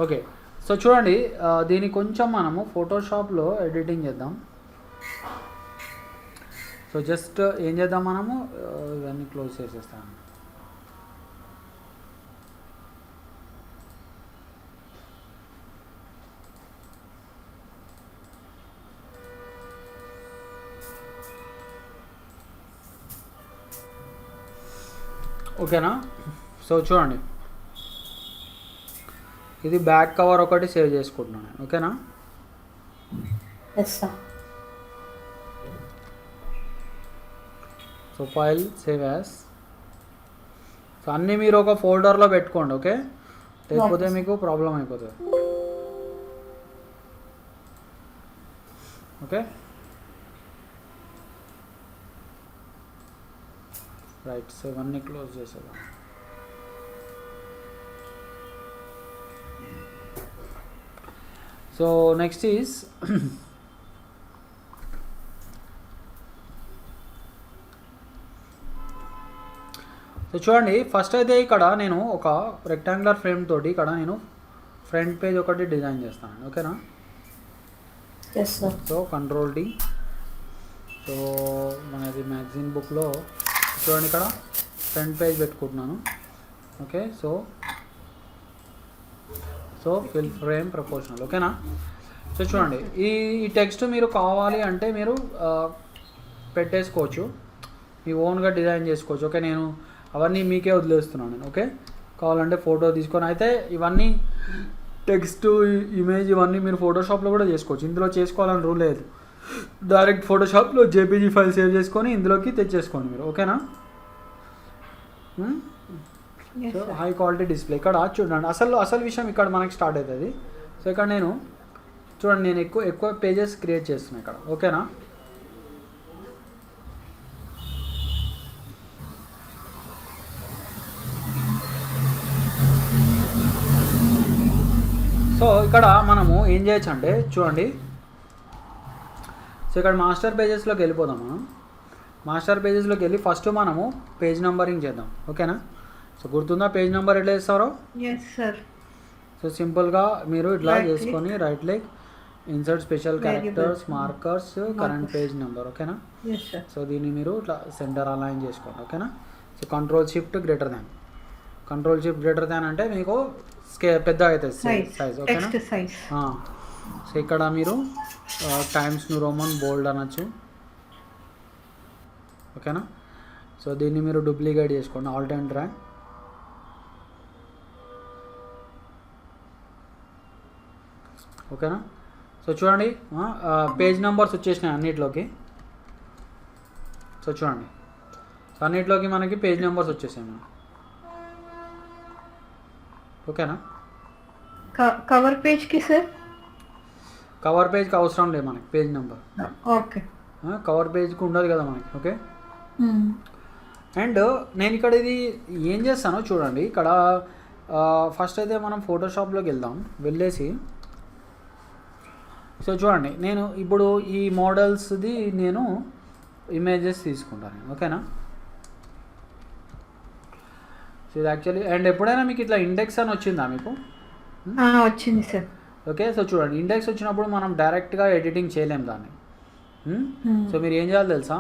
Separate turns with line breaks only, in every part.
Okay. So చూడండి, దీన్ని కొంచెం మనము ఫోటోషాప్లో ఎడిటింగ్ చేద్దాం. సో జస్ట్ ఏం చేద్దాం మనము, ఇవన్నీ క్లోజ్ చేసేస్తాను. ఓకేనా? సో చూడండి, ఇది బ్యాక్ కవర్ ఒకటి సేవ్ చేసుకుంటున్నాను నేను. ఓకేనా?
Yes sir.
So file save as. So అన్నీ మీరు ఒక ఫోల్డర్లో పెట్టుకోండి. ఓకే, లేకపోతే
Okay.
మీకు ప్రాబ్లం అయిపోతుంది. Okay, right. సో ఇవన్నీ క్లోజ్ చేసేద్దాం. సో నెక్స్ట్ ఈజ్ సో చూడండి, ఫస్ట్ అయితే ఇక్కడ నేను ఒక రెక్టాంగులర్ ఫ్రేమ్ తోటి ఇక్కడ నేను ఫ్రంట్ పేజ్ ఒకటి డిజైన్ చేస్తాను. ఓకేనా?
Yes sir.
So control D. So మనది మ్యాగజైన్ బుక్లో చూడండి, ఇక్కడ ఫ్రంట్ పేజ్ పెట్టుకుంటున్నాను. Okay, so fill frame proportional. ఓకేనా? సో చూడండి, ఈ టెక్స్ట్ మీరు కావాలి అంటే మీరు పెట్టేసుకోవచ్చు, మీ ఓన్గా డిజైన్ చేసుకోవచ్చు. ఓకే, నేను అవన్నీ మీకే వదిలేస్తున్నాను నేను. ఓకే, కావాలంటే ఫోటో తీసుకొని అయితే ఇవన్నీ టెక్స్ట్, ఇమేజ్ ఇవన్నీ మీరు ఫోటోషాప్లో కూడా చేసుకోవచ్చు. ఇందులో చేసుకోవాలని రూల్ లేదు. డైరెక్ట్ ఫోటోషాప్లో జేపీజీ ఫైల్ సేవ్ చేసుకొని ఇందులోకి తెచ్చేసుకోండి మీరు. ఓకేనా? సో హై క్వాలిటీ డిస్ప్లే ఇక్కడ చూడండి, అసలు విషయం ఇక్కడ మనకి స్టార్ట్ అవుతుంది. సో ఇక్కడ నేను చూడండి, నేను ఎక్కువ పేజెస్ క్రియేట్ చేస్తున్నాను ఇక్కడ. ఓకేనా? సో ఇక్కడ మనము ఏం చేయొచ్చు అంటే చూడండి, సో ఇక్కడ మాస్టర్ పేజెస్లోకి వెళ్ళిపోదాం. మనం మాస్టర్ పేజెస్లోకి వెళ్ళి ఫస్ట్ మనము పేజ్ నెంబరింగ్ చేద్దాం. ఓకేనా? సో గుర్తుందా పేజ్ నెంబర్ ఎట్లా చేస్తారో?
Yes sir.
సో సింపుల్గా మీరు ఇట్లా చేసుకొని right click, insert special characters, markers, current page number. ఓకేనా?
Yes sir.
సో దీన్ని మీరు ఇట్లా సెంటర్ అలైన్ చేసుకోండి. ఓకేనా? So control shift greater than. Control shift greater than అంటే మీకు పెద్ద అవుతుంది సైజ్. ఓకేనా?
సైజ్.
సో ఇక్కడ మీరు టైమ్స్ న్యూ రోమన్ బోల్డ్ అనొచ్చు. ఓకేనా? సో దీన్ని మీరు డూప్లికేట్ చేసుకోండి, ఆల్ట్ అండ్ డ్రాగ్. ఓకేనా? సో చూడండి, పేజ్ నెంబర్స్ వచ్చేసినాయి అన్నిట్లోకి. సో చూడండి, సో అన్నిట్లోకి మనకి పేజ్ నెంబర్స్ వచ్చేసాయి మనకి. ఓకేనా?
కవర్ పేజ్కి సార్?
కవర్ పేజ్కి అవసరం లేదు మనకి పేజ్ నెంబర్.
ఓకే.
కవర్ పేజ్కి ఉండదు కదా మనకి. ఓకే, అండ్ నేను ఇక్కడ ఇది ఏం చేస్తానో చూడండి. ఇక్కడ ఫస్ట్ అయితే మనం ఫోటోషాప్లోకి వెళ్ళేసి సో చూడండి, నేను ఇప్పుడు ఈ మోడల్స్ది నేను ఇమేజెస్ తీసుకుంటాను. ఓకేనా? సో ఇది యాక్చువల్లీ, అండ్ ఎప్పుడైనా మీకు ఇట్లా ఇండెక్స్ అని వచ్చిందా మీకు?
వచ్చింది సార్.
ఓకే, సో చూడండి, ఇండెక్స్ వచ్చినప్పుడు మనం డైరెక్ట్గా ఎడిటింగ్ చేయలేం దాన్ని. సో మీరు ఏం చేయాలి తెలుసా?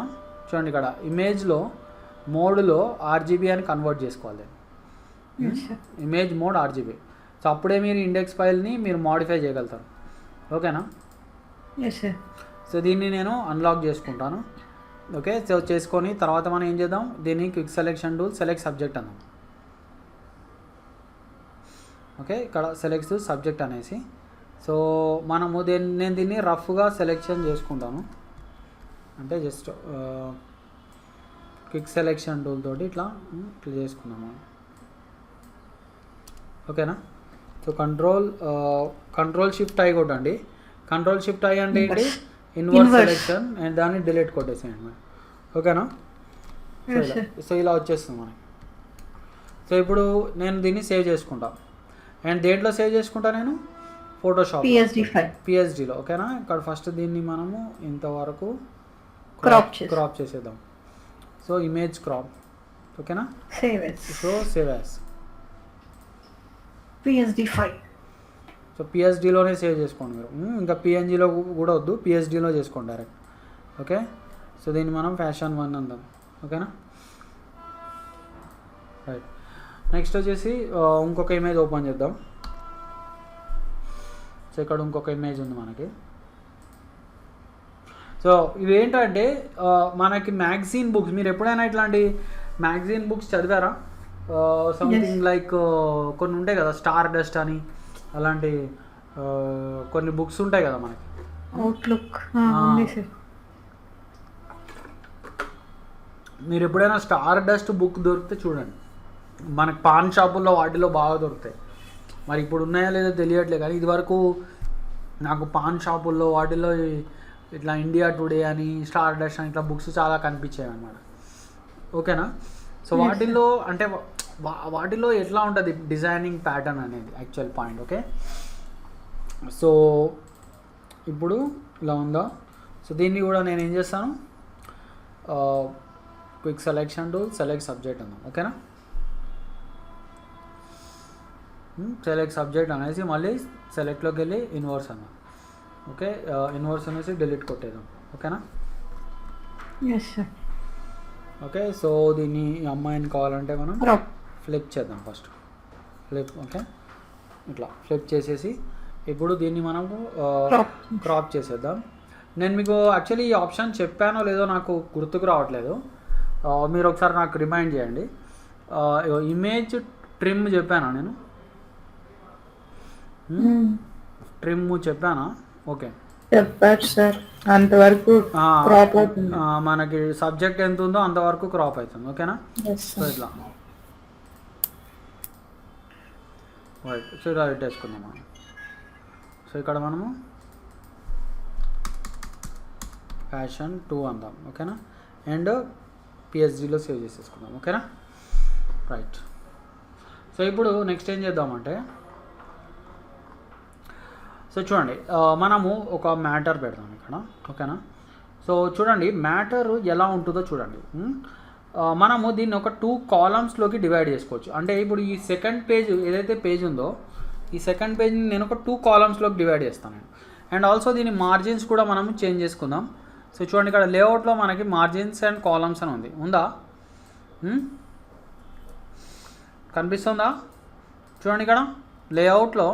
చూడండి, ఇక్కడ ఇమేజ్లో మోడ్లో ఆర్జీబీ అని కన్వర్ట్ చేసుకోవాలి. Image mode RGB. సో అప్పుడే మీరు ఇండెక్స్ ఫైల్ని మీరు మాడిఫై చేయగలుగుతారు. ఓకేనా? సో దీన్ని నేను అన్లాక్ చేసుకుంటాను. ఓకే, సో చేసుకొని తర్వాత మనం ఏం చేద్దాం, దీన్ని quick selection tool select subject అన్నాం. ఓకే, ఇక్కడ సెలెక్ట్ సబ్జెక్ట్ అనేసి సో మనము నేను దీన్ని రఫ్గా సెలెక్షన్ చేసుకుంటాను. అంటే జస్ట్ క్విక్ సెలెక్షన్ టూల్ తోటి ఇట్లా చేసుకున్నాము. ఓకేనా? సో కంట్రోల్ షిఫ్ట్ ఐ కొట్టండి. కంట్రోల్ షిఫ్ట్ ఐ అంటే ఏంటి? ఇన్వర్స్ సెలెక్షన్, అండ్ దాన్ని డిలీట్ కొట్టేసేయండి. ఓకేనా? సో ఇలా వచ్చేస్తుంది మనకి. సో ఇప్పుడు నేను దీన్ని సేవ్ చేసుకుంటా. అండ్ దేంట్లో సేవ్ చేసుకుంటా నేను? ఫోటోషాప్ పిఎస్డిలో. ఓకేనా? ఇక్కడ ఫస్ట్ దీన్ని మనము ఇంతవరకు క్రాప్ చేసేద్దాం. So image crop. ఓకేనా? So save as
PSD5.
So పిఎస్డిలోనే సేవ్ చేసుకోండి మీరు. ఇంకా పిఎన్జిలో కూడా వద్దు, పిఎస్డిలో చేసుకోండి డైరెక్ట్. ఓకే, సో దీన్ని మనం ఫ్యాషన్ 1 అందాం. ఓకేనా, రైట్. నెక్స్ట్ వచ్చేసి ఇంకొక ఇమేజ్ ఓపెన్ చేద్దాం. సో ఇక్కడ ఇంకొక ఇమేజ్ ఉంది మనకి. సో ఇవేంటంటే మనకి మ్యాగజైన్ బుక్స్, మీరు ఎప్పుడైనా ఇట్లాంటి మ్యాగజైన్ బుక్స్ చదివారా? సంథింగ్ లైక్ కొన్ని ఉంటాయి కదా, స్టార్ డస్ట్ అని, అలాంటి కొన్ని బుక్స్ ఉంటాయి కదా మనకి.
అవుట్లుక్ ఉంది సార్.
మీరు ఎప్పుడైనా స్టార్ డస్ట్ బుక్ దొరికితే చూడండి, మనకి పాన్ షాపుల్లో వాటిలో బాగా దొరుకుతాయి. మరి ఇప్పుడు ఉన్నాయా లేదో తెలియట్లేదు, కానీ ఇదివరకు నాకు పాన్ షాపుల్లో వాటిలో ఇట్లా ఇండియా టుడే అని, స్టార్ డస్ట్ అని ఇట్లా బుక్స్ చాలా కనిపించాయి అన్నమాట. ఓకేనా, సో వాటిల్లో అంటే వాటిలో ఎట్లా ఉంటుంది డిజైనింగ్ ప్యాటర్న్ అనేది యాక్చువల్ పాయింట్. ఓకే, సో ఇప్పుడు ఇలా ఉందా. సో దీన్ని కూడా నేను ఏం చేస్తాను, quick selection tool, select subject అన్నాం. ఓకేనా, సెలెక్ట్ సబ్జెక్ట్ అనేసి మళ్ళీ సెలెక్ట్లోకి వెళ్ళి ఇన్వర్స్ అన్నాం. ఓకే, ఇన్వర్స్ అనేసి డిలీట్ కొట్టేద్దాం. ఓకేనా,
ఎస్ సార్.
ఓకే, సో దీన్ని ఈ అమ్మాయిని కావాలంటే మనం ఫ్లిప్ చేద్దాం ఫస్ట్. ఫ్లిప్, ఓకే, ఇట్లా ఫ్లిప్ చేసేసి ఇప్పుడు దీన్ని మనము క్రాప్ చేసేద్దాం. నేను మీకు యాక్చువల్లీ ఈ ఆప్షన్ చెప్పానో లేదో నాకు గుర్తుకు రావట్లేదు, మీరు ఒకసారి నాకు రిమైండ్ చేయండి. ఇమేజ్ ట్రిమ్ చెప్పానా నేను? ట్రిమ్ చెప్పానా? ఓకే,
చెప్పారు సార్. అంతవరకు క్రాప్ అవుతుంది,
మనకి సబ్జెక్ట్ ఎంత ఉందో అంతవరకు క్రాప్ అవుతుంది. ఓకేనా, సో ఇట్లా రైట్. సో ఇలా పెట్టేసుకుందాం మనం. సో ఇక్కడ మనము ఫ్యాషన్ 2 అందాం. ఓకేనా, అండ్ పిఎస్డిలో సేవ్ చేసేసుకుందాం. ఓకేనా, రైట్. సో ఇప్పుడు నెక్స్ట్ ఏం చేద్దామంటే, సో చూడండి మనము ఒక మ్యాటర్ పెడదాం ఇక్కడ. ఓకేనా, సో చూడండి మ్యాటర్ ఎలా ఉంటుందో చూడండి. మనము దీన్ని ఒక 2 కాలమ్స్లోకి డివైడ్ చేసుకోవచ్చు. అంటే ఇప్పుడు ఈ సెకండ్ పేజ్ ఏదైతే పేజ్ ఉందో, ఈ సెకండ్ పేజ్ని నేను ఒక 2 కాలమ్స్లోకి డివైడ్ చేస్తాను నేను. అండ్ ఆల్సో దీని మార్జిన్స్ కూడా మనము చేంజ్ చేసుకుందాం. సో చూడండి ఇక్కడ లేఅవుట్లో మనకి మార్జిన్స్ అండ్ కాలమ్స్ అని ఉంది, ఉందా? కనిపిస్తుందా? చూడండి ఇక్కడ లేఅవుట్లో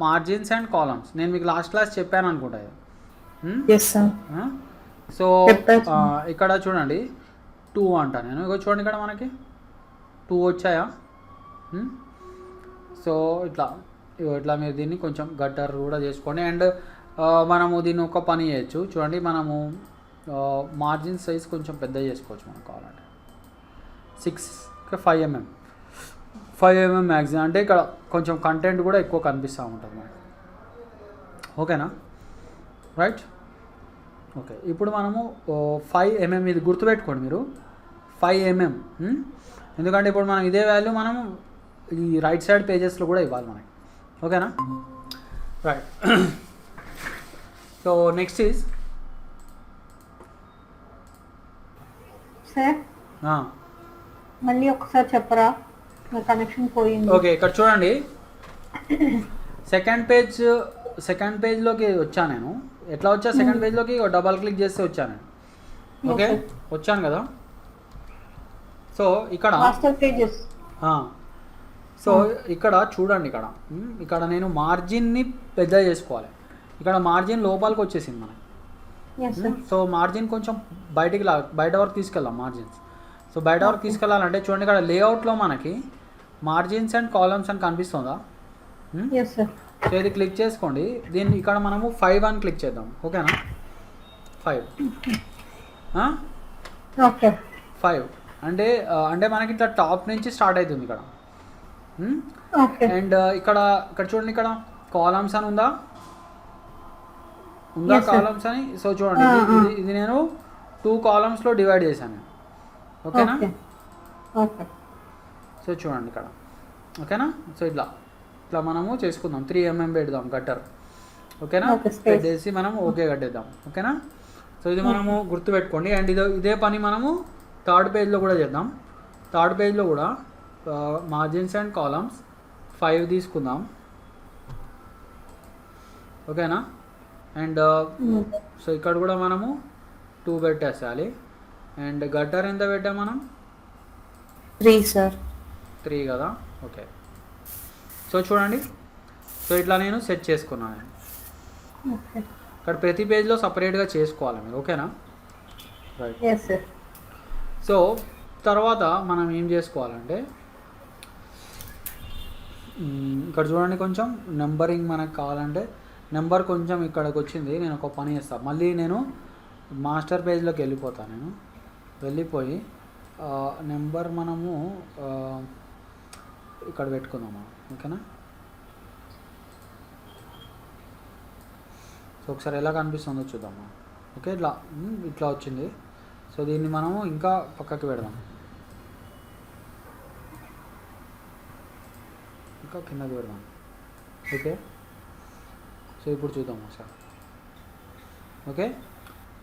మార్జిన్స్ అండ్ కాలమ్స్, నేను మీకు లాస్ట్ క్లాస్ చెప్పాను అనుకుంటా. సో ఇక్కడ చూడండి 2 అంటా నేను. ఇక చూడండి ఇక్కడ మనకి 2 వచ్చాయా? సో ఇట్లా ఇట్లా మీరు దీన్ని కొంచెం గట్టర్ కూడా చేసుకోండి. అండ్ మనము దీన్ని ఒక పని చేయొచ్చు. చూడండి మనము మార్జిన్ సైజ్ కొంచెం పెద్ద చేసుకోవచ్చు మనకు కావాలంటే. 6 5 mm 5 mm మ్యాక్సిమం, అంటే ఇక్కడ కొంచెం కంటెంట్ కూడా ఎక్కువ కనిపిస్తూ ఉంటుంది మనకి. ఓకేనా, రైట్. ఓకే, ఇప్పుడు మనము 5 mm, ఇది గుర్తుపెట్టుకోండి మీరు, 5 mm. ఎందుకంటే ఇప్పుడు మనం ఇదే వాల్యూ మనం ఈ రైట్ సైడ్ పేజెస్లో కూడా ఇవ్వాలి మనకి. ఓకేనా, right. So next is
sir, మళ్ళీ ఒకసారి చెప్పరా, కనెక్షన్ పోయింది.
ఓకే, ఇక్కడ చూడండి సెకండ్ పేజ్లోకి వచ్చాను నేను. ఎట్లా వచ్చా సెకండ్ పేజ్లోకి? డబల్ క్లిక్ చేస్తే వచ్చాను నేను. ఓకే, వచ్చాను కదా. సో ఇక్కడ సో ఇక్కడ చూడండి, ఇక్కడ నేను మార్జిన్ని పెద్ద చేసుకోవాలి. ఇక్కడ మార్జిన్ లోపలికి వచ్చేసింది మనకి. సో మార్జిన్ కొంచెం బయట వరకు తీసుకెళ్దాం మార్జిన్స్. సో బయట వరకు తీసుకెళ్ళాలంటే చూడండి ఇక్కడ లేఅవుట్లో మనకి మార్జిన్స్ అండ్ కాలమ్స్ అని కనిపిస్తుందా? సో ఇది క్లిక్ చేసుకోండి. దీన్ని ఇక్కడ మనము 5 అని క్లిక్ చేద్దాం. ఓకేనా, 5 అంటే మనకి ఇట్లా టాప్ నుంచి స్టార్ట్ అవుతుంది ఇక్కడ. అండ్ ఇక్కడ చూడండి, ఇక్కడ కాలమ్స్ అని ఉందా కాలమ్స్ అని. సో చూడండి ఇది నేను 2 కాలమ్స్లో డివైడ్ చేశాను. ఓకేనా, సో చూడండి ఇక్కడ. ఓకేనా, సో ఇట్లా మనము చేసుకుందాం. 3 mm పెడదాం గట్టర్. ఓకేనా, పెట్టేసి మనం ఓకే కట్టేద్దాం. ఓకేనా, సో ఇది మనము గుర్తుపెట్టుకోండి. అండ్ ఇదే పని మనము థర్డ్ పేజ్లో కూడా చేద్దాం. థర్డ్ పేజ్లో కూడా మార్జిన్స్ అండ్ కాలమ్స్ 5 తీసుకుందాం. ఓకేనా. అండ్ సో ఇక్కడ కూడా మనము 2 పెట్టేసాలి. అండ్ గట్టర్ ఎంత పెట్టాం మనం?
3 సార్.
3 కదా. ఓకే, సో చూడండి, సో ఇట్లా నేను సెట్ చేసుకున్నాను.
ఓకే.
ఇక్కడ ప్రతి పేజ్లో సపరేట్గా చేసుకోవాలి మీరు. ఓకేనా. రైట్.
Yes sir.
సో తర్వాత మనం ఏం చేసుకోవాలంటే ఇక్కడ చూడండి, కొంచెం నెంబరింగ్ మనకు కావాలంటే నెంబర్ కొంచెం ఇక్కడికి వచ్చింది. నేను ఒక పని చేస్తాను, మళ్ళీ నేను మాస్టర్ పేజ్లోకి వెళ్ళిపోతాను. నేను వెళ్ళిపోయి నెంబర్ మనము ఇక్కడ పెట్టుకుందాము. ఓకేనా. సో ఒకసారి ఎలా కనిపిస్తుందో చూద్దాము. ఓకే, ఇట్లా వచ్చింది. సో దీన్ని మనము ఇంకా పక్కకి పెడదాం, ఇంకా కిందకి పెడదాం. ఓకే, సో ఇప్పుడు చూద్దాం ఒకసారి. ఓకే,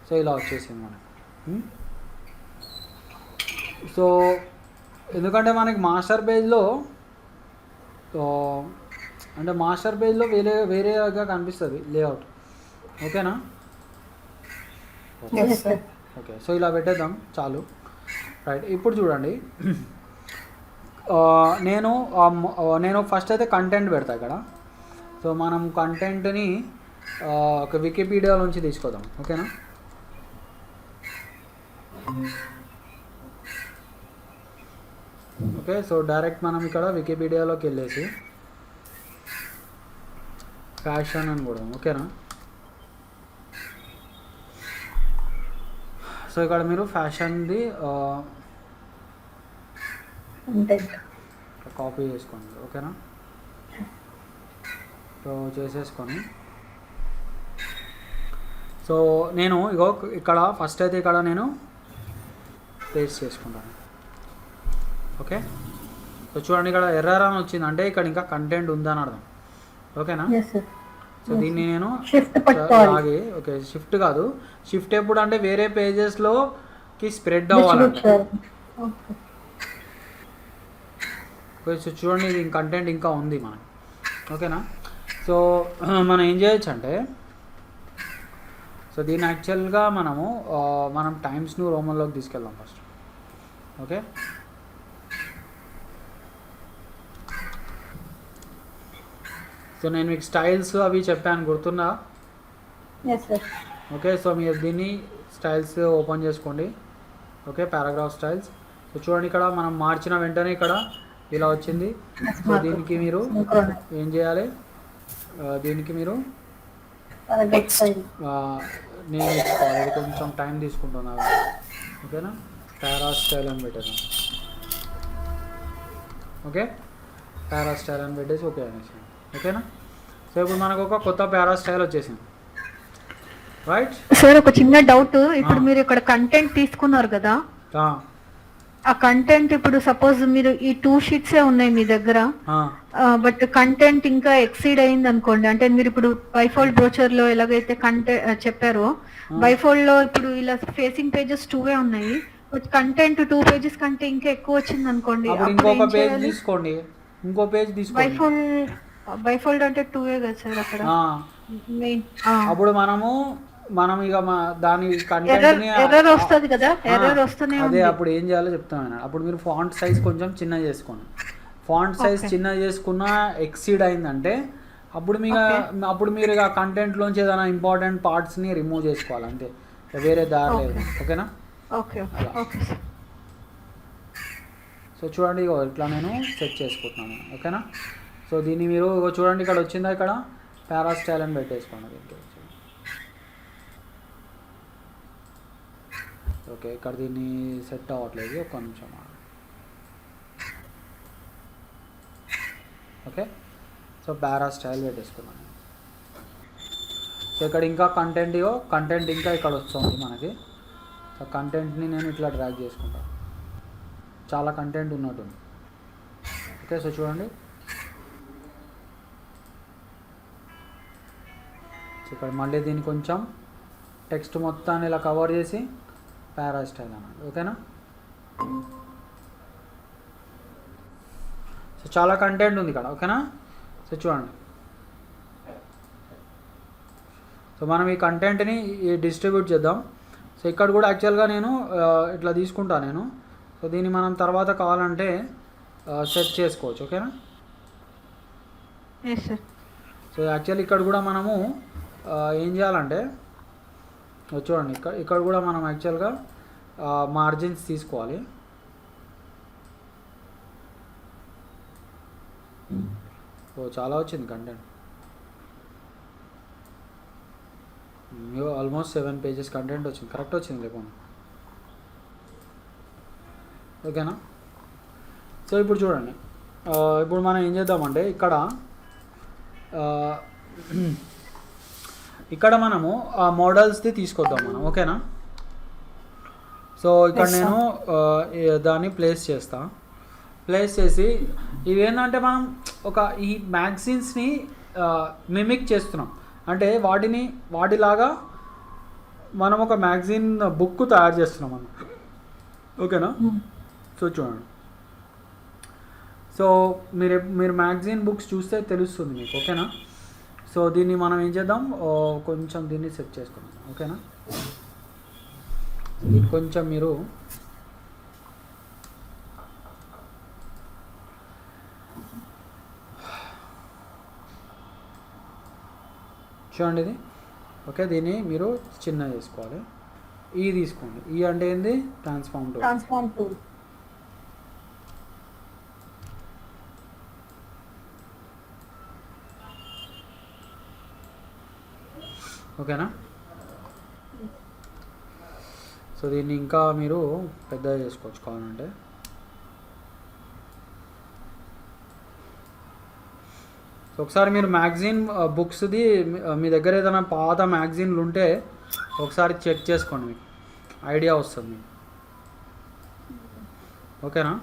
సో ఇలా వచ్చేసింది మనకి. సో ఎందుకంటే మనకి మాస్టర్ పేజ్లో అంటే మాస్టర్ పేజ్లో వేరేగా కనిపిస్తుంది లేఅవుట్. ఓకేనా. ఓకే, సో ఇలా పెట్టేద్దాం చాలు. రైట్. ఇప్పుడు చూడండి, నేను ఫస్ట్ అయితే కంటెంట్ పెడతా ఇక్కడ. సో మనం కంటెంట్ని ఒక వికీపీడియా నుంచి తీసుకుందాం. ఓకేనా. ఓకే, సో డైరెక్ట్ మనం ఇక్కడ వికీపీడియాలోకి వెళ్ళేసి ఫ్యాషన్ అని కూడా. ఓకేనా. సో ఇక్కడ మీరు ఫ్యాషన్ది కాపీ చేసుకోండి. ఓకేనా. సో చేసేసుకొని సో నేను ఇక్కడ ఫస్ట్ అయితే ఇక్కడ నేను పేస్ట్ చేసుకుంటాను. ఓకే, సో చూడండి, ఇక్కడ ఎర్రర్ అని వచ్చింది అంటే ఇక్కడ ఇంకా కంటెంట్ ఉందని అర్థం. ఓకేనా. సో దీన్ని నేను అలాగే ఓకే షిఫ్ట్ కాదు, షిఫ్ట్ ఎప్పుడు అంటే వేరే పేజెస్లోకి స్ప్రెడ్ అవ్వాలంటే. సో చూడండి, ఇది కంటెంట్ ఇంకా ఉంది మనకి. ఓకేనా. సో మనం ఏం చేయొచ్చు అంటే, సో దీన్ని యాక్చువల్గా మనం టైమ్స్ న్యూ రోమన్లోకి తీసుకెళ్దాం ఫస్ట్. ఓకే, సో నేను మీకు స్టైల్స్ అవి చెప్పాను, గుర్తుందా? ఓకే, సో మీరు దీన్ని స్టైల్స్ ఓపెన్ చేసుకోండి. Okay, paragraph styles. సో చూడండి, ఇక్కడ మనం మార్చిన వెంటనే ఇక్కడ ఇలా వచ్చింది. సో దీనికి మీరు ఏం చేయాలి, దీనికి మీరు నేను ఇచ్చుకోవాలి, కొంచెం టైం తీసుకుంటున్నా. ఓకేనా. పారా స్టైల్ అని పెట్టేద్దాం. ఓకే, పారా స్టైల్ అని పెట్టేసి ఓకే అనేసి. ఓకేనా. సో ఇప్పుడు మనకు ఒక కొత్త పారా స్టైల్ వచ్చేసింది. రైట్
సార్, ఒక చిన్న డౌట్. ఇప్పుడు మీరు ఇక్కడ కంటెంట్ తీసుకున్నారు కదా, ఆ కంటెంట్ ఇప్పుడు సపోజ్ మీరు ఈ 2 షీట్స్ ఉన్నాయి మీ దగ్గర, బట్ కంటెంట్ ఇంకా ఎక్సీడ్ అయింది అనుకోండి, అంటే మీరు ఇప్పుడు బైఫోల్డ్ బ్రోచర్ లో ఎలాగైతే కంటెంట్ చెప్పారో, బైఫోల్డ్ లో ఇప్పుడు ఇలా ఫేసింగ్ పేజెస్ 2 ఉన్నాయి, బట్ కంటెంట్ 2 పేజెస్ కంటే ఇంకా ఎక్కువ వచ్చింది అనుకోండి,
ఇంకొక పేజ్ తీసుకోండి, ఇంకో పేజ్ తీసుకోండి.
బైఫోల్డ్ అంటే 2 కదా సార్ అక్కడ మెయిన్.
అప్పుడు మనం ఇక దాని కంటెంట్
ఎర్రర్ వస్తుంది కదా, ఎర్రర్ వస్తూనే ఉంది.
అదే అప్పుడు ఏం చేయాలో చెప్తాను. అప్పుడు మీరు ఫాంట్ సైజ్ కొంచెం చిన్న చేసుకోండి. ఫాంట్ సైజ్ చిన్న చేసుకున్న ఎక్సీడ్ అయిందంటే అప్పుడు మీరు ఇక కంటెంట్లోంచి ఏదైనా ఇంపార్టెంట్ పార్ట్స్ని రిమూవ్ చేసుకోవాలి, అంతే, వేరే దారి లేదు. ఓకేనా. సో చూడండి, ఇట్లా నేను సెట్ చేసుకుంటున్నాను. ఓకేనా. సో దీన్ని మీరు చూడండి, ఇక్కడ వచ్చిందా, ఇక్కడ పారా స్టైల్ అని పెట్టేసుకోండి. ఓకే, ఇక్కడ దీన్ని సెట్ అవ్వట్లేదు, ఒక్క నిమిషం. ఓకే, సో పారా స్టైల్ పెట్టేసుకున్నాను. సో ఇక్కడ ఇంకా కంటెంట్ ఇంకా ఇక్కడ వస్తుంది మనకి. సో కంటెంట్ని నేను ఇట్లా డ్రాగ్ చేసుకుంటాను, చాలా కంటెంట్ ఉన్నట్టుంది. ఓకే, సో చూడండి, సో ఇక్కడ మళ్ళీ దీన్ని కొంచెం టెక్స్ట్ మొత్తాన్ని ఇలా కవర్ చేసి పారా స్టైల్ అన్నది. ఓకేనా. సో చాలా కంటెంట్ ఉంది ఇక్కడ. ఓకేనా. సో చూడండి, సో మనం ఈ కంటెంట్ని డిస్ట్రిబ్యూట్ చేద్దాం. సో ఇక్కడ కూడా యాక్చువల్గా నేను ఇట్లా తీసుకుంటాను నేను. సో దీన్ని మనం తర్వాత కావాలంటే సెట్ చేసుకోవచ్చు. ఓకేనా?
Yes sir.
సో యాక్చువల్లీ ఇక్కడ కూడా మనము ఏం చేయాలంటే చూడండి, ఇక్కడ కూడా మనం యాక్చువల్గా మార్జిన్స్ తీసుకోవాలి. ఓ చాలా వచ్చింది కంటెంట్, ఆల్మోస్ట్ 7 pages కంటెంట్ వచ్చింది. కరెక్ట్ వచ్చింది లేకుండా. ఓకేనా? సో ఇప్పుడు చూడండి, ఇప్పుడు మనం ఏం చేద్దామంటే ఇక్కడ మనము ఆ మోడల్స్ది తీసుకొద్దాం మనం. ఓకేనా? సో ఇక్కడ నేను దాన్ని ప్లేస్ చేసి ఇవేంటంటే మనం ఈ మ్యాగజైన్స్ని మిమిక్ చేస్తున్నాం. అంటే వాటిలాగా మనం ఒక మ్యాగజైన్ బుక్ తయారు చేస్తున్నాం మనం. ఓకేనా? సో చూడండి, సో మీరు మ్యాగజైన్ బుక్స్ చూస్తే తెలుస్తుంది మీకు. ఓకేనా? సో దీన్ని మనం ఏం చేద్దాం, కొంచెం దీన్ని సెట్ చేసుకుందాం. ఓకేనా? కొంచెం మీరు చూడండి ఇది. ఓకే, దీన్ని మీరు చిన్న చేసుకోవాలి. ఈ తీసుకోండి. ఈ అంటే ఏంది, ట్రాన్స్ఫార్మ్ టూల్. ఓకేనా? సో దీన్ని ఇంకా మీరు పెద్దగా చేసుకోవచ్చు కావాలంటే. సో ఒకసారి మీరు మ్యాగజైన్ బుక్స్ది మీ దగ్గర ఏదైనా పాత మ్యాగజైన్లు ఉంటే ఒకసారి చెక్ చేసుకోండి, మీకు ఐడియా వస్తుంది మీకు. ఓకేనా?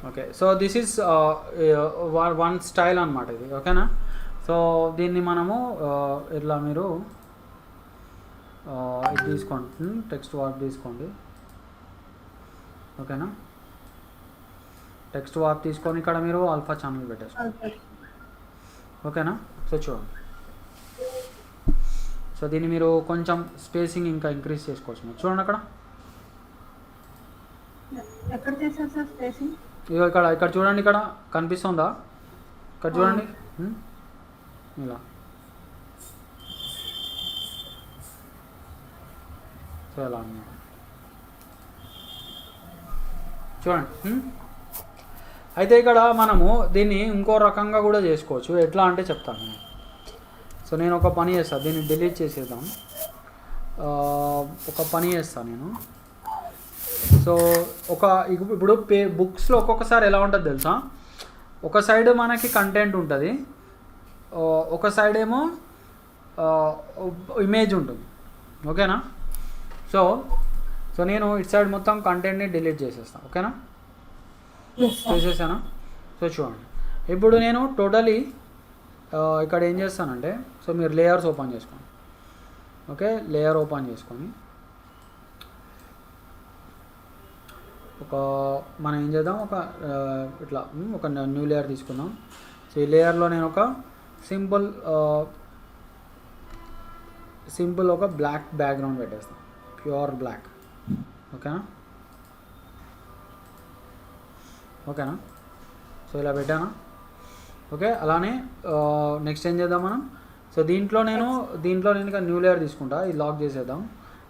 Okay, so this is one style అన్నమాట ఇది. ఓకేనా? సో దీన్ని మనము ఇట్లా మీరు ఇది తీసుకోండి, టెక్స్ట్ వార్ప్ తీసుకోండి. ఓకేనా? టెక్స్ట్ వార్ప్ తీసుకొని ఇక్కడ మీరు ఆల్ఫా ఛానల్ పెట్టేసుకోండి. ఓకేనా? సో చూడండి, సో దీన్ని మీరు కొంచెం స్పేసింగ్ ఇంకా ఇంక్రీజ్ చేసుకోవచ్చు. మీరు చూడండి అక్కడ, ఇగో ఇక్కడ చూడండి, ఇక్కడ కనిపిస్తుందా? ఇక్కడ చూడండి, ఇలా. సో ఎలా అన్నమాట చూడండి. అయితే ఇక్కడ మనము దీన్ని ఇంకో రకంగా కూడా చేసుకోవచ్చు. ఎట్లా అంటే చెప్తాను. సో నేను ఒక పని చేస్తాను, దీన్ని డిలీట్ చేసేద్దాం. ఒక పని చేస్తాను నేను. సో ఇప్పుడు బుక్స్లో ఒక్కొక్కసారి ఎలా ఉంటుంది తెలుసా, ఒక సైడ్ మనకి కంటెంట్ ఉంటుంది, ఒక సైడ్ ఏమో ఇమేజ్ ఉంటుంది. ఓకేనా? సో నేను ఇటు సైడ్ మొత్తం కంటెంట్ని డిలీట్ చేసేస్తాను. ఓకేనా? చేసేసాను. సో చూడండి, ఇప్పుడు నేను టోటలీ ఇక్కడ ఏం చేస్తానంటే, సో మీరు లేయర్స్ ఓపెన్ చేసుకోండి. ఓకే, లేయర్ ఓపెన్ చేసుకొని మనం ఏం చేద్దాం, ఇట్లా ఒక న్యూ లేయర్ తీసుకుందాం. సో ఈ లేయర్లో నేను ఒక సింపుల్ ఒక బ్లాక్ బ్యాక్గ్రౌండ్ పెట్టేస్తాను, ప్యూర్ బ్లాక్. ఓకేనా? సో ఇలా పెట్టాను. ఓకే, అలానే నెక్స్ట్ ఏం చేద్దాం మనం. సో దీంట్లో నేను ఇంకా న్యూ లేయర్ తీసుకుంటా, ఇది లాక్ చేసేద్దాం.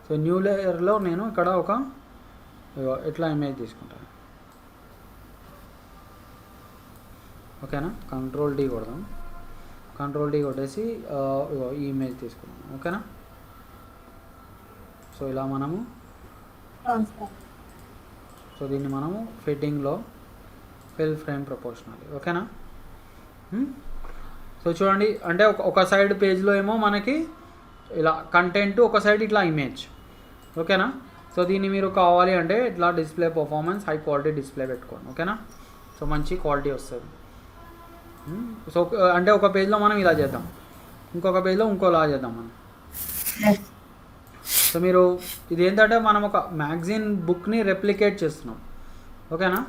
సో న్యూ లేయర్లో నేను ఇక్కడ ఎట్లా ఇమేజ్ తీసుకుంటాను. ఓకేనా? కంట్రోల్ డి కొడదాం. కంట్రోల్ డి కొట్టేసి ఈ ఇమేజ్ తీసుకున్నాం. ఓకేనా? సో ఇలా మనము సో దీన్ని మనము ఫిట్టింగ్లో ఫిల్ ఫ్రేమ్ ప్రపోర్షనల్. ఓకేనా? సో చూడండి, అంటే ఒక సైడ్ పేజ్లో ఏమో మనకి ఇలా కంటెంట్, ఒక సైడ్ ఇట్లా ఇమేజ్. ఓకేనా? సో దీన్ని మీరు కావాలి అంటే ఇట్లా display performance high quality display పెట్టుకోండి. ఓకేనా? సో మంచి క్వాలిటీ వస్తుంది. సో అంటే ఒక పేజ్లో మనం ఇలా చేద్దాం, ఇంకొక పేజ్లో ఇంకోలా చేద్దాం మనం. సో మీరు ఇది ఏంటంటే మనం ఒక మ్యాగజైన్ బుక్ని రెప్లికేట్ చేస్తున్నాం, ఓకేనా.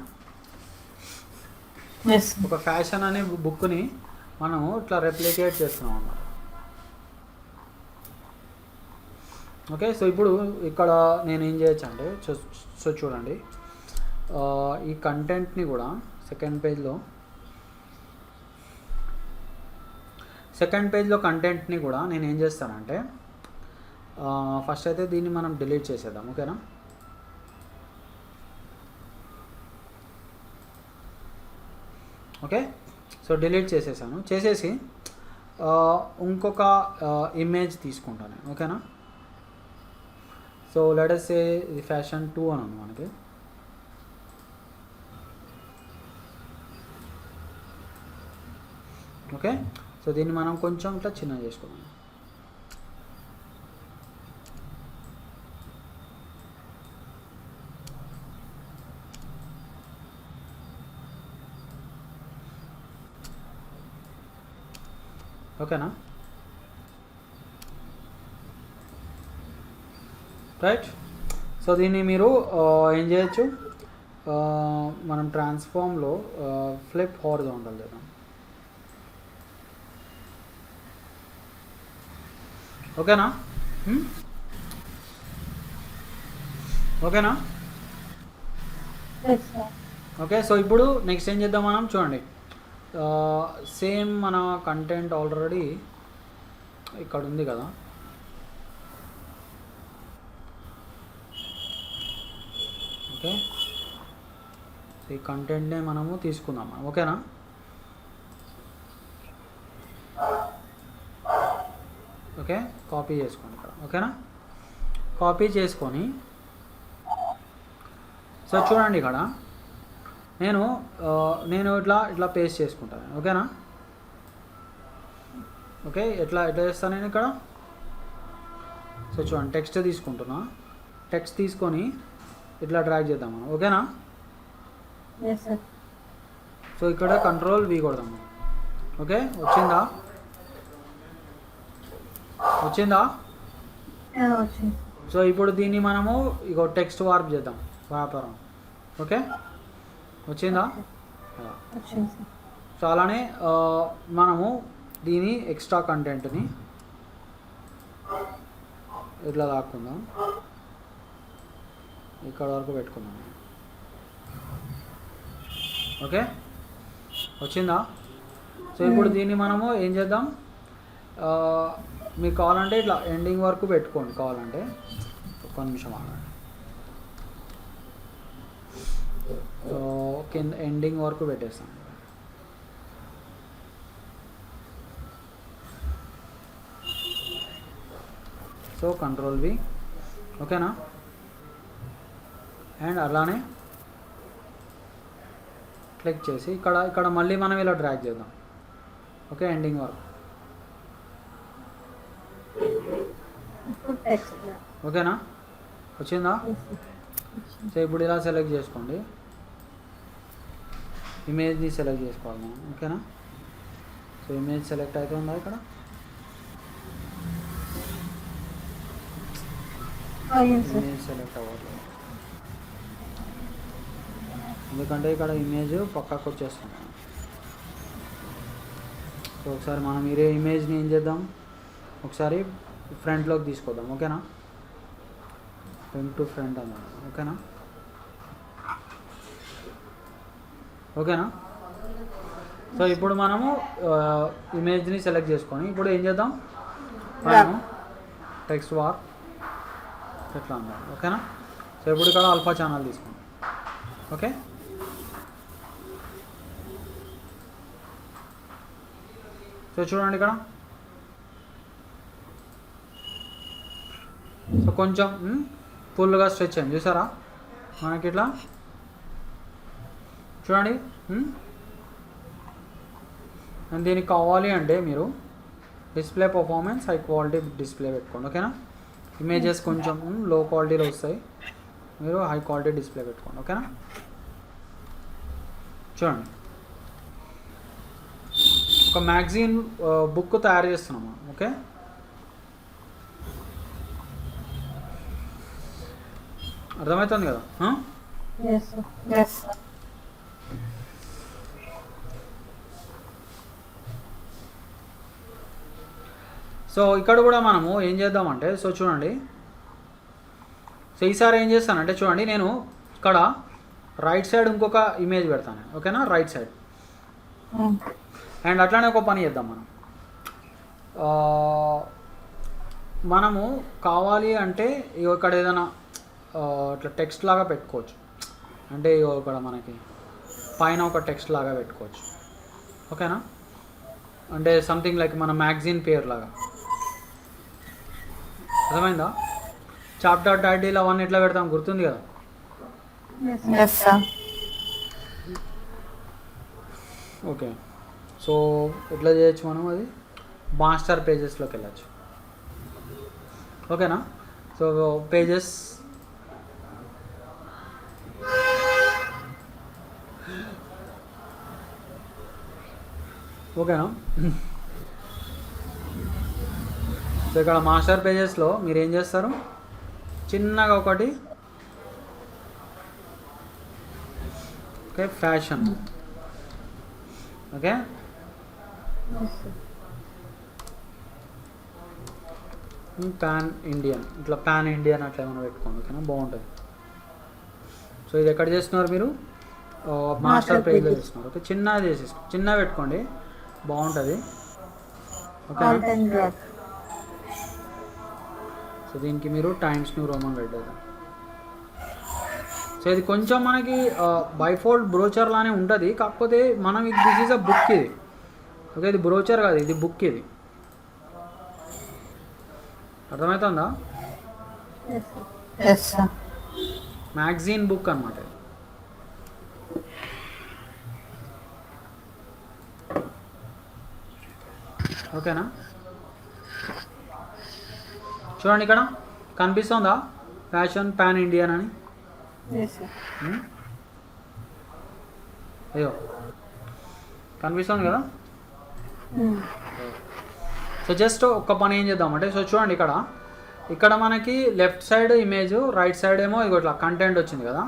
ఎస్
ఒక ఫ్యాషన్ అనే బుక్ని మనం ఇట్లా రెప్లికేట్ చేస్తున్నాం అన్నమాట. ఓకే, సో ఇప్పుడు ఇక్కడ నేను ఏం చేయొచ్చు అంటే సో చూడండి, ఈ కంటెంట్ని కూడా సెకండ్ పేజ్లో కంటెంట్ని కూడా నేను ఏం చేస్తానంటే ఫస్ట్ అయితే దీన్ని మనం డిలీట్ చేసేద్దాం, ఓకేనా. ఓకే, సో డిలీట్ చేసేసి ఇంకొక ఇమేజ్ తీసుకుంటాను, ఓకేనా. సో లెట్ us say ఇది ఫ్యాషన్ 2 అని ఉంది మనకి. ఓకే, సో దీన్ని మనం కొంచెం ఇట్లా చిన్న చేసుకుందాం. ఓకేనా, రైట్. సో దీన్ని మీరు ఏం చేయొచ్చు, మనం ట్రాన్స్ఫార్మ్లో ఫ్లిప్ హారిజాంటల్ చేద్దాం, ఓకేనా. ఓకేనా, ఓకే. సో ఇప్పుడు నెక్స్ట్ ఏం చేద్దాం మనం, చూడండి సేమ్ మన కంటెంట్ ఆల్రెడీ ఇక్కడ ఉంది కదా. ఓకే, ఈ కంటెంట్నే మనము తీసుకుందాం, ఓకేనా. ఓకే, కాపీ చేసుకోండి ఇక్కడ, ఓకేనా. కాపీ చేసుకొని సో చూడండి ఇక్కడ నేను ఇట్లా పేస్ట్ చేసుకుంటాను, ఓకేనా. ఓకే, ఎట్లా చేస్తాను నేను ఇక్కడ. సో చూడండి, టెక్స్ట్ తీసుకుంటున్నా, టెక్స్ట్ తీసుకొని ఇట్లా డ్రాగ్ చేద్దాం మనం, ఓకేనా. సో ఇక్కడ Ctrl+V కొడదాం. ఓకే, వచ్చిందా. సో ఇప్పుడు దీన్ని మనము ఇగో టెక్స్ట్ వార్ప్ చేద్దాం, వ్యాపారం. ఓకే, వచ్చిందా. సో అలానే మనము దీని ఎక్స్ట్రా కంటెంట్ని ఇట్లా లాక్కుందాం, ఇక్కడ వరకు పెట్టుకుందాం. ఓకే, వచ్చిందా. సో ఇప్పుడు దీన్ని మనము ఏం చేద్దాం, మీకు కావాలంటే ఇట్లా ఎండింగ్ వరకు పెట్టుకోండి, కావాలంటే ఒక్క నిమిషం ఆగండి. సో కింద ఎండింగ్ వరకు పెట్టేస్తాం. సో Ctrl+V, ఓకేనా. అండ్ అలానే క్లిక్ చేసి ఇక్కడ మళ్ళీ మనం ఇలా డ్రాగ్ చేద్దాం, ఓకే, ఎండింగ్ వరకు. ఓకేనా, వచ్చిందా. సో ఇప్పుడు ఇలా సెలెక్ట్ చేసుకోండి, ఇమేజ్ని సెలెక్ట్ చేసుకోవాలి మనం, ఓకేనా. సో ఇమేజ్ సెలెక్ట్ అయితే ఉందా ఇక్కడ. ఇమేజ్ సెలెక్ట్ అవ్వట్లేదు ఎందుకంటే ఇక్కడ ఇమేజ్ పక్కకు వచ్చేస్తుంది. సో ఒకసారి మనం ఇదే ఇమేజ్ని ఏం చేద్దాం, ఒకసారి ఫ్రంట్లోకి తీసుకొద్దాం, ఓకేనా. ఫ్రంట్ అన్నమాట, ఓకేనా. ఓకేనా. సో ఇప్పుడు మనము ఇమేజ్ని సెలెక్ట్ చేసుకొని ఇప్పుడు ఏం చేద్దాం, మనము టెక్స్ట్ వార్ ఎట్లా అన్నారు, ఓకేనా. సో ఇప్పుడు ఇక్కడ ఆల్ఫా ఛానల్ తీసుకోండి, ఓకే. సో చూడండి ఇక్కడ, సో కొంచెం ఫుల్గా స్ట్రెచ్ అయింది, చూసారా మనకి ఇట్లా. చూడండి, అండ్ దీనికి కావాలి అంటే మీరు display performance high quality display పెట్టుకోండి, ఓకేనా. ఇమేజెస్ కొంచెం లో క్వాలిటీలో వస్తాయి, మీరు హై క్వాలిటీ డిస్ప్లే పెట్టుకోండి, ఓకేనా. చూడండి, ఒక మ్యాగజైన్ బుక్ తయారు చేస్తున్నాము, ఓకే. అర్థమవుతుంది కదా?
Yes, sir. Yes, sir.
So ఇక్కడ కూడా మనము ఏం చేద్దామంటే, సో చూడండి, సో ఈసారి ఏం చేస్తానంటే చూడండి, నేను ఇక్కడ రైట్ సైడ్ ఇంకొక ఇమేజ్ పెడతాను, ఓకేనా, రైట్ సైడ్. అండ్ అట్లానే ఒక పని చేద్దాం మనం. మనము కావాలి అంటే ఇక్కడ ఏదైనా ఇట్లా టెక్స్ట్ లాగా పెట్టుకోవచ్చు, అంటే ఇక్కడ మనకి పైన ఒక టెక్స్ట్ లాగా పెట్టుకోవచ్చు, ఓకేనా, అంటే సంథింగ్ లైక్ మన మ్యాగజైన్ పేరు లాగా. అర్థమైందా? చాప్టర్ టైటిల్ అవన్నీ ఎట్లా పెడతాం గుర్తుంది కదా?
Yes, sir.
ఓకే, సో ఎట్లా చేయొచ్చు మనం, అది మాస్టర్ పేజెస్లోకి వెళ్ళచ్చు, ఓకేనా. సో పేజెస్, ఓకేనా. సో ఇక్కడ మాస్టర్ పేజెస్లో మీరు ఏం చేస్తారు, చిన్నగా ఒకటి, okay, fashion, okay, pan Indian, ఇట్లా పాన్ ఇండియన్ అట్లా ఏమైనా పెట్టుకోండి, ఓకేనా, బాగుంటుంది. సో ఇది ఎక్కడ చేస్తున్నారు మీరు, మాస్టర్ పేజ్లో చేస్తున్నారు, ఓకే, చిన్నగా చేసేసుకో, చిన్నగా పెట్టుకోండి, బాగుంటుంది, ఓకే. సో దీనికి మీరు టైమ్స్ న్యూ రోమన్ పెట్టేద్దాం. సో ఇది కొంచెం మనకి బైఫోల్డ్ బ్రోచర్ లానే ఉంటుంది, కాకపోతే మనం దిస్ ఈజ్ అ బుక్ ఇది, ఓకే, ఇది బ్రోచర్ కాదు, ఇది బుక్, ఇది అర్థమవుతుందా? మ్యాగజైన్ బుక్ అనమాట, ఓకేనా. చూడండి ఇక్కడ కనిపిస్తుందా ఫ్యాషన్ పాన్ ఇండియన్ అని? అయ్యో కనిపిస్తుంది కదా? సో జస్ట్ ఒక్క పని ఏం చేద్దామంటే, సో చూడండి ఇక్కడ మనకి left side image, right side ఏమో ఇగో ఇట్లా కంటెంట్ వచ్చింది కదా.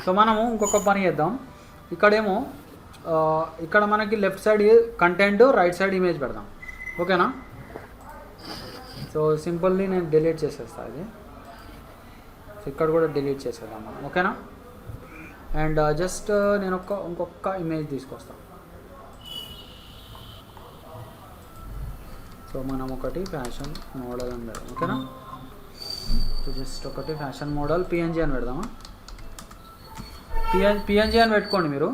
సో మనము ఇంకొక పని చేద్దాం, ఇక్కడేమో ఇక్కడ మనకి left side content, right side image పెడదాం, ఓకేనా. సో సింపుల్లీ నేను డిలీట్ చేసేస్తాను ఇది, సో ఇక్కడ కూడా డిలీట్ చేసేద్దాం మనం, ఓకేనా. అండ్ జస్ట్ నేను ఇంకొక ఇమేజ్ తీసుకొస్తాను. సో మనం ఒకటి ఫ్యాషన్ మోడల్ అని పెడదాం, ఓకేనా. సో జస్ట్ ఒకటి ఫ్యాషన్ మోడల్ పిఎన్జీ అని పెడదామా, పిఎన్జీ అని పెట్టుకోండి మీరు,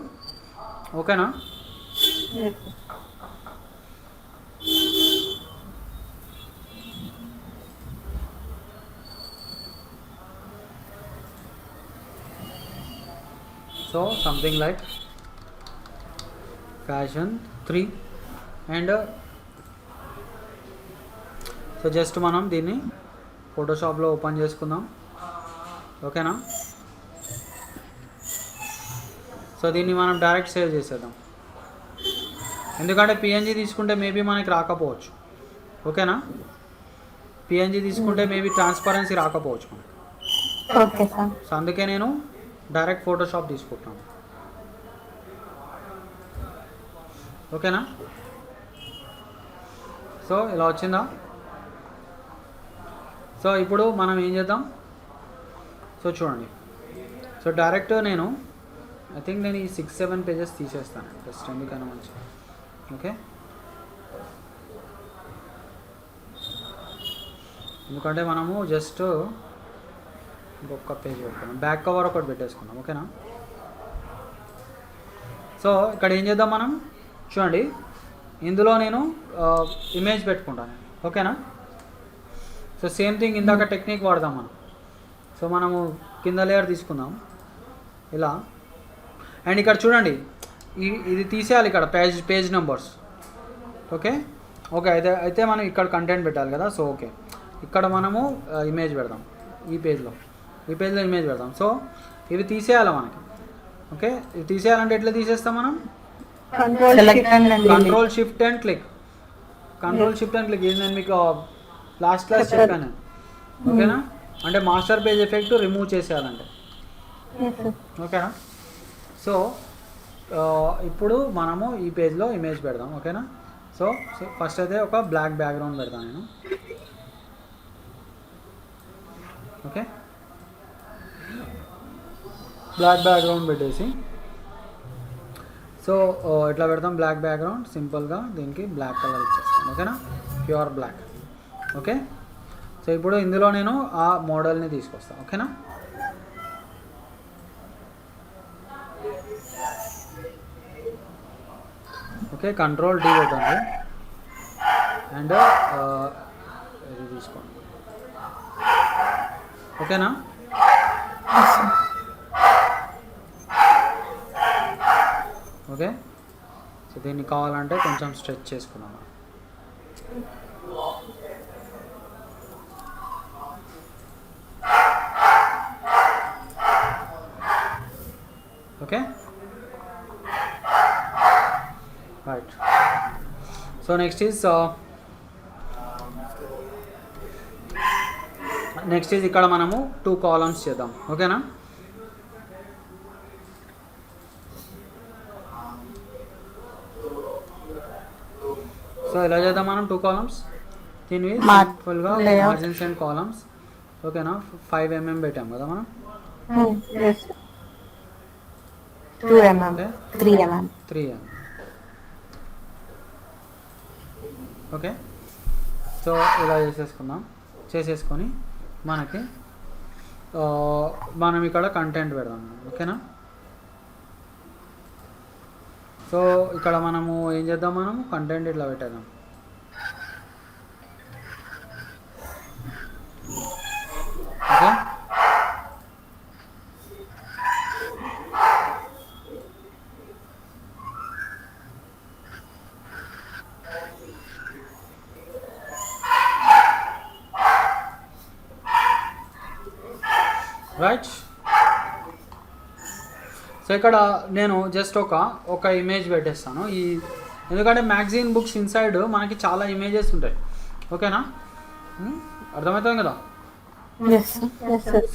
ఓకేనా. So something like fashion 3 and so just మనం దీన్ని ఫోటోషాప్లో ఓపెన్ చేసుకుందాం, ఓకేనా. సో దీన్ని మనం డైరెక్ట్ సేవ్ చేసేద్దాం, ఎందుకంటే పిఎన్జీ తీసుకుంటే మేబీ మనకి రాకపోవచ్చు, ఓకేనా. పిఎన్జీ తీసుకుంటే మేబీ ట్రాన్స్పరెన్సీ రాకపోవచ్చు మనకి,
ఓకే సార్.
సో అందుకే నేను డైరెక్ట్ ఫోటోషాప్ తీసుకుంటున్నాను, ఓకేనా. సో ఇలా వచ్చిందా? సో ఇప్పుడు మనం ఏం చేద్దాం, సో చూడండి, సో డైరెక్ట్ నేను ఐ థింక్ నేను ఈ 6-7 పేజెస్ తీసేస్తాను జస్ట్, ఎందుకైనా మంచి, ఓకే. ఎందుకంటే మనము జస్ట్ ఇంకొక పేజ్ పెట్టుకున్నాం, బ్యాక్ కవర్ ఒకటి పెట్టేసుకున్నాం, ఓకేనా. సో ఇక్కడ ఏం చేద్దాం మనం, చూడండి ఇందులో నేను ఇమేజ్ పెట్టుకుంటాను, ఓకేనా. సో సేమ్ థింగ్ ఇందాక టెక్నిక్ వాడదాం మనం. సో మనము కింద లేయర్ తీసుకుందాం ఇలా, అండ్ ఇక్కడ చూడండి ఇది తీసేయాలి, ఇక్కడ పేజ్ నెంబర్స్, ఓకే. అయితే మనం ఇక్కడ కంటెంట్ పెట్టాలి కదా. సో ఓకే, ఇక్కడ మనము ఇమేజ్ పెడదాం, ఈ పేజ్లో ఇమేజ్ పెడదాం. సో ఇవి తీసేయాలి మనకి, ఓకే. ఇవి తీసేయాలంటే ఎట్లా తీసేస్తాం మనం, కంట్రోల్ షిఫ్ట్ అండ్ క్లిక్, ఇది నేను మీకు లాస్ట్ క్లాస్ చెప్పాను, ఓకేనా. అంటే మాస్టర్ పేజ్ ఎఫెక్ట్ రిమూవ్ చేసేయాలంటే.
Yes sir.
ఓకేనా? సో ఇప్పుడు మనము ఈ పేజ్లో ఇమేజ్ పెడదాం. ఓకేనా? సో ఫస్ట్ అయితే ఒక బ్లాక్ బ్యాక్గ్రౌండ్ పెడతాను నేను. ఓకే, బ్లాక్ బ్యాక్గ్రౌండ్ పెట్టేసి సో ఇట్లా పెడతాం బ్లాక్ బ్యాక్గ్రౌండ్. సింపుల్గా దీనికి బ్లాక్ కలర్ ఇచ్చేస్తాం. ఓకేనా? Pure black. ఓకే, సో ఇప్పుడు ఇందులో నేను ఆ మోడల్ని తీసుకొస్తాను. ఓకేనా? ఓకే, కంట్రోల్ డి కొట్టండి అండ్ ఇది తీసుకోండి. ఓకేనా? ఓకే, సో దీన్ని కావాలంటే కొంచెం స్ట్రెచ్ చేసుకున్నాను. Okay, right. So next is ఇక్కడ మనము 2 కాలమ్స్ చేద్దాం. ఓకేనా? సో ఇలా చేద్దాం మనం 2 కాలమ్స్. దీనివి సింపుల్గా మార్జిన్స్ అండ్ కాలమ్స్. ఓకేనా? 5 mm పెట్టాం కదా మనం.
2 mm, 3 mm.
ఓకే, సో ఇలా చేసేసుకొని మనకి మనం ఇక్కడ కంటెంట్ పెడదాం. ఓకేనా? సో ఇక్కడ మనము ఏం చేద్దాం, మనము కంటెంట్ ఇట్లా పెట్టేద్దాం. Okay, right. సో ఇక్కడ నేను జస్ట్ ఒక ఇమేజ్ పెట్టేస్తాను. ఎందుకంటే మ్యాగజైన్ బుక్స్ ఇన్సైడ్ మనకి చాలా ఇమేజెస్ ఉంటాయి. ఓకేనా? అర్థమవుతుంది కదా?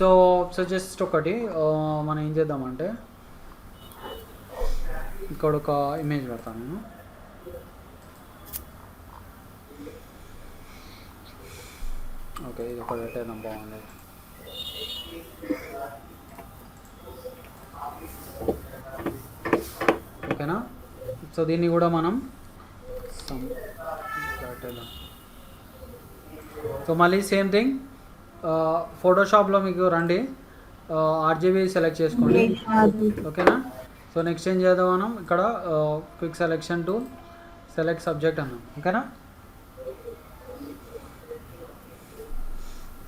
సో జస్ట్ ఒకటి మనం ఏం చేద్దామంటే ఇక్కడ ఒక ఇమేజ్ పెడతాను నేను. ఓకే, ఇది ఒక పెట్టేద్దాం, బాగుంది. ఓకేనా? సో దీన్ని కూడా మనం సో మళ్ళీ సేమ్ థింగ్ ఫోటోషాప్లో మీకు రండి, ఆర్జీబీ సెలెక్ట్ చేసుకోండి. ఓకేనా? సో నెక్స్ట్ ఏం చేద్దాం మనం ఇక్కడ quick selection tool, select subject అన్నాం. ఓకేనా?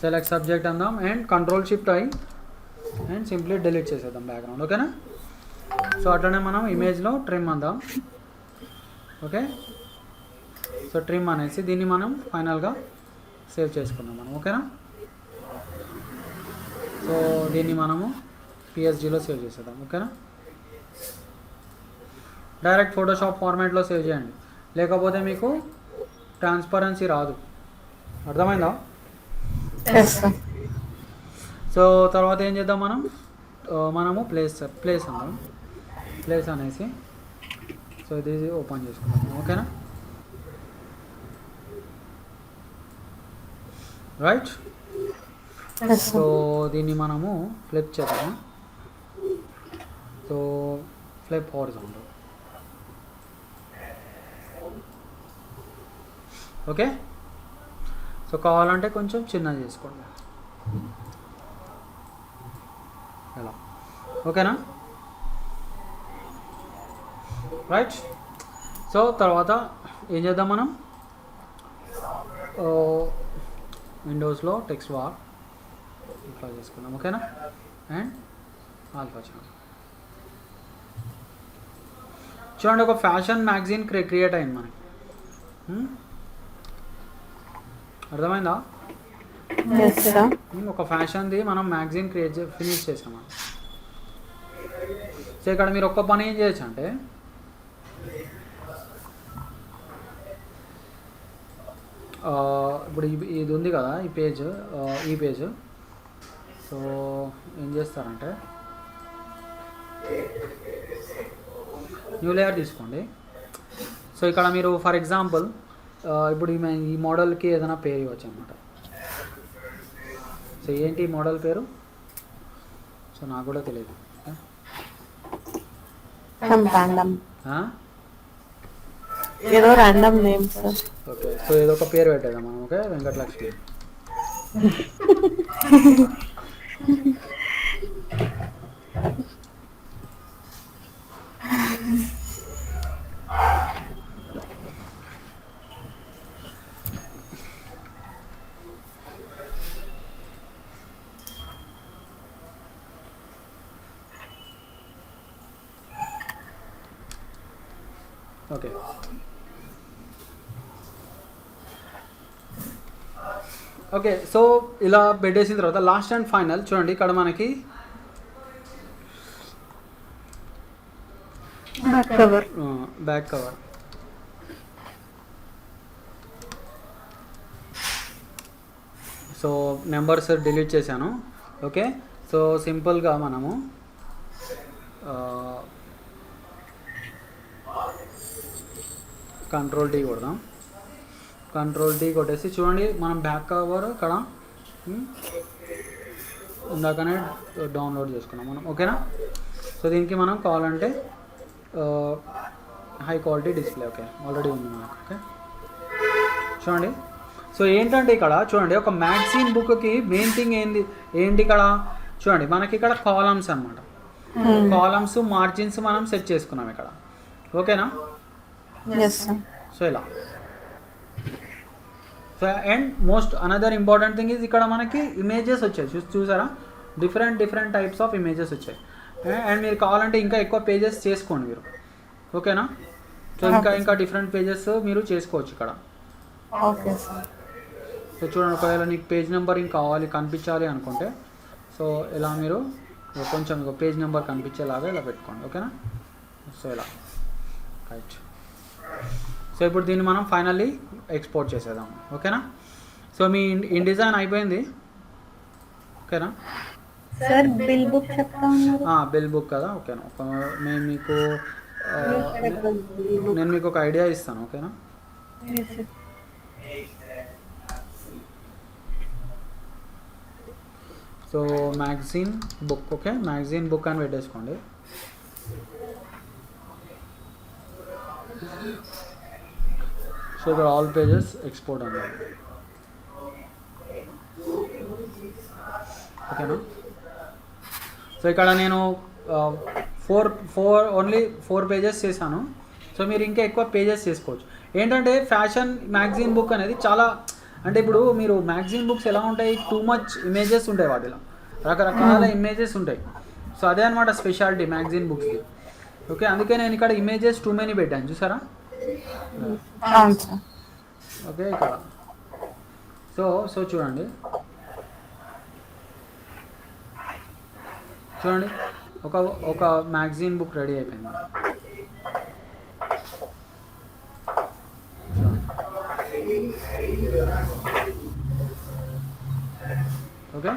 సెలెక్ట్ సబ్జెక్ట్ అందాం అండ్ కంట్రోల్ షిఫ్ట్ అయ్యి అండ్ సింప్లీ డిలీట్ చేసేద్దాం బ్యాక్గ్రౌండ్. ఓకేనా? సో అట్లనే మనం ఇమేజ్లో ట్రిమ్ అందాం. ఓకే, సో ట్రిమ్ అనేసి దీన్ని మనం ఫైనల్గా సేవ్ చేసుకున్నాం మనం. ఓకేనా? సో దీన్ని మనము పిఎస్జీలో సేవ్ చేసేద్దాం. ఓకేనా? డైరెక్ట్ ఫోటోషాప్ ఫార్మాట్లో సేవ్ చేయండి, లేకపోతే మీకు ట్రాన్స్పరెన్సీ రాదు. అర్థమైందా? సో తర్వాత ఏం చేద్దాం, మనము ప్లేస్ అందాం. ప్లేస్ అనేసి సో ఇది ఓపెన్ చేసుకుందాం. ఓకేనా? రైట్. సో దీన్ని మనము ఫ్లిప్ చేద్దాము. So flip horizontal. Okay, so కావాలంటే కొంచెం చిన్నది చేసుకోండి ఎలా. ఓకేనా? రైట్. సో తర్వాత ఏం చేద్దాం, మనం విండోస్లో టెక్స్ట్ బార్ ఇట్లా చేసుకుందాం. ఓకేనా? అండ్ ఆల్ఫా చూడండి, ఒక ఫ్యాషన్ మ్యాగజైన్ క్రియేట్ అయింది మనకి. అర్థమైందా? ఒక ఫ్యాషన్ది మనం మ్యాగజైన్ ఫినిష్ చేసాం. సో ఇక్కడ మీరు ఒక్క పని ఏం చేయొచ్చు అంటే ఇప్పుడు ఇది ఉంది కదా ఈ పేజ్ సో ఏం చేస్తారంటే న్యూ లేయర్ తీసుకోండి. సో ఇక్కడ మీరు ఫర్ ఎగ్జాంపుల్ ఇప్పుడు ఈ మోడల్కి ఏదైనా పేరు ఇవ్వచ్చు అనమాట. సో ఏంటి ఈ మోడల్ పేరు? సో నాకు కూడా తెలియదు.
ఏదో random name sir.
Okay, so ఏదో ఒక పేరు పెట్టేద్దాం మనం. Okay, Venkatalakshmi. Okay, okay. So ఇలా పెట్టేసిన తర్వాత లాస్ట్ అండ్ ఫైనల్ చూడండి, ఇక్కడ మనకి back cover. So numbers delete చేశాను. ఓకే, సో సింపుల్గా మనము కంట్రోల్ టీ కొడదాం. కంట్రోల్ టీ కొట్టేసి చూడండి మనం బ్యాక్ కవర్ ఇక్కడ ఇందాకనే డౌన్లోడ్ చేసుకున్నాం మనం. ఓకేనా? సో దీనికి మనం కావాలంటే high quality display. Okay, already ఉంది మనకు. ఓకే, చూడండి. సో ఏంటంటే ఇక్కడ చూడండి, ఒక మ్యాగజైన్ బుక్కి మెయిన్ థింగ్ ఏంటి ఇక్కడ చూడండి, మనకి ఇక్కడ కాలమ్స్ అనమాట. కాలమ్స్ మార్జిన్స్ మనం సెట్ చేసుకున్నాం ఇక్కడ. ఓకేనా? సో ఇలా. So and most another important thing is ఇక్కడ మనకి ఇమేజెస్ వచ్చాయి. చూసారా, డిఫరెంట్ టైప్స్ ఆఫ్ ఇమేజెస్ వచ్చాయి. అండ్ మీరు కావాలంటే ఇంకా ఎక్కువ పేజెస్ చేసుకోండి మీరు. ఓకేనా? సో ఇంకా డిఫరెంట్ పేజెస్ మీరు చేసుకోవచ్చు ఇక్కడ.
Okay sir.
సో చూడండి, ఒకవేళ నీకు పేజ్ నెంబర్ ఇంకా కనిపించాలి అనుకుంటే సో ఇలా మీరు కొంచెం పేజ్ నెంబర్ కనిపించేలాగా ఇలా పెట్టుకోండి. ఓకేనా? సో ఇలా రైట్. సో ఇప్పుడు దీన్ని మనం ఫైనల్లీ ఎక్స్పోర్ట్ చేసేద్దాం. ఓకేనా? సో మీ ఇన్డిజైన్ అయిపోయింది. ఓకేనా
సార్? బిల్ బుక్ చెప్తా ఉన్నారు.
బిల్ బుక్ కదా. ఓకేనా, నేను మీకు ఒక ఐడియా ఇస్తాను. ఓకేనా? So magazine book. Okay, magazine book అని పెట్టేసుకోండి. సో ఇక్కడ ఆల్ పేజెస్ ఎక్స్పోర్ట్ అన్నారు. ఓకేనా? సో ఇక్కడ నేను ఓన్లీ 4 పేజెస్ చేశాను. సో మీరు ఇంకా ఎక్కువ పేజెస్ చేసుకోవచ్చు. ఏంటంటే ఫ్యాషన్ మ్యాగజైన్ బుక్ అనేది చాలా, అంటే ఇప్పుడు మీరు మ్యాగజైన్ బుక్స్ ఎలా ఉంటాయి, టూ మచ్ ఇమేజెస్ ఉంటాయి, వాటిలో రకరకాల ఇమేజెస్ ఉంటాయి. సో అదే అనమాట స్పెషాలిటీ మ్యాగజైన్ బుక్స్కి. ఓకే, అందుకే నేను ఇక్కడ ఇమేజెస్ టూ మెనీ పెట్టాను. చూసారా? ఓకే, ఇక్కడ సో చూడండి ఒక మ్యాగజైన్ బుక్ రెడీ అయిపోయింది. ఓకే.